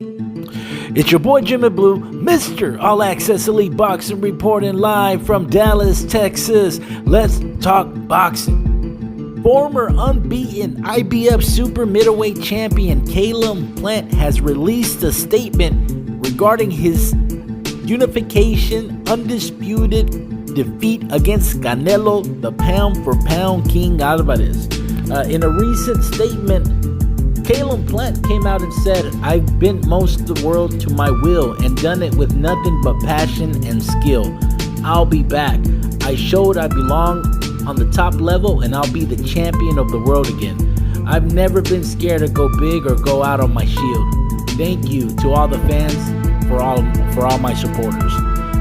It's your boy Jimmy Blue, Mr. All Access Elite Boxing, reporting live from Dallas, Texas. Let's talk boxing. Former unbeaten IBF super middleweight champion Caleb Plant has released a statement regarding his unification undisputed defeat against Canelo, the pound-for-pound King Alvarez. In a recent statement, Caleb Plant came out and said, "I've bent most of the world to my will and done it with nothing but passion and skill. I'll be back. I showed I belong on the top level and I'll be the champion of the world again. I've never been scared to go big or go out on my shield. Thank you to all the fans for all my supporters."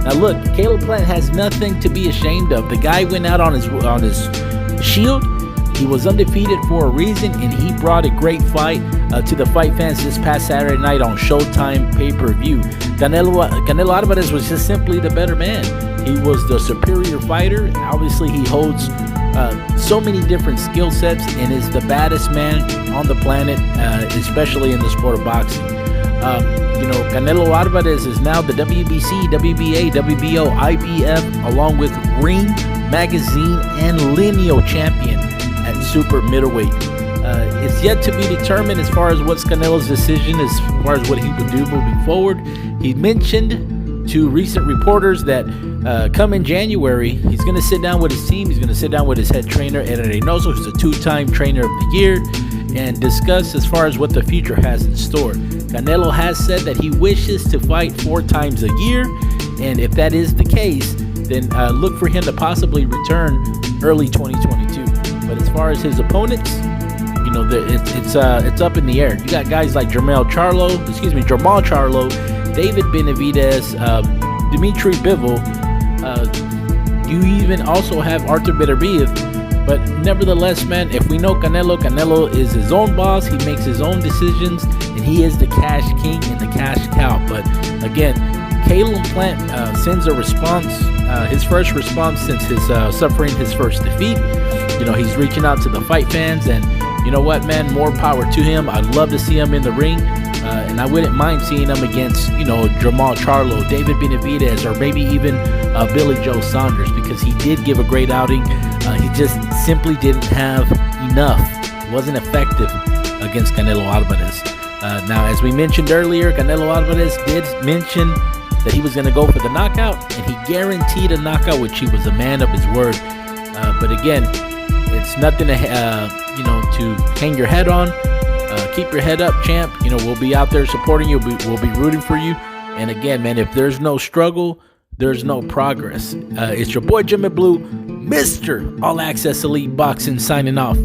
Now look, Caleb Plant has nothing to be ashamed of. The guy went out on his shield. He was undefeated for a reason, and he brought a great fight to the fight fans this past Saturday night on Showtime pay-per-view. Canelo Alvarez was just simply the better man. He was the superior fighter. Obviously, he holds so many different skill sets and is the baddest man on the planet, especially in the sport of boxing. Canelo Alvarez is now the WBC, WBA, WBO, IBF, along with Ring, Magazine, and Lineal champion at super middleweight. It's yet to be determined as far as what's Canelo's decision as far as what he would do moving forward. He mentioned to recent reporters that come in January, he's going to sit down with his team. He's going to sit down with his head trainer, Ed Reynoso, who's a two-time trainer of the year, and discuss as far as what the future has in store. Canelo has said that he wishes to fight 4 times a year, and if that is the case, then look for him to possibly return early 2022. But as far as his opponents, it's up in the air. You got guys like Jamal Charlo, David Benavidez, Dimitri Bivol. You even also have Arthur Beterbiev. But nevertheless, man, if we know Canelo is his own boss. He makes his own decisions, and he is the cash king and the cash cow. But again, Caleb Plant sends a response, his first response since his suffering his first defeat. He's reaching out to the fight fans, and you know what, man, more power to him. I'd love to see him in the ring, and I wouldn't mind seeing him against, Jamal Charlo, David Benavidez, or maybe even Billy Joe Saunders, because he did give a great outing. He just simply didn't have enough. He wasn't effective against Canelo Alvarez. Now, as we mentioned earlier, Canelo Alvarez did mention that he was going to go for the knockout, and he guaranteed a knockout, which he was a man of his word. But again, it's nothing to hang your head on. Keep your head up, champ. We'll be out there supporting you. We'll be rooting for you. And again, man, if there's no struggle, there's no progress. It's your boy Jimmy Blue, Mr. All Access Elite Boxing, signing off.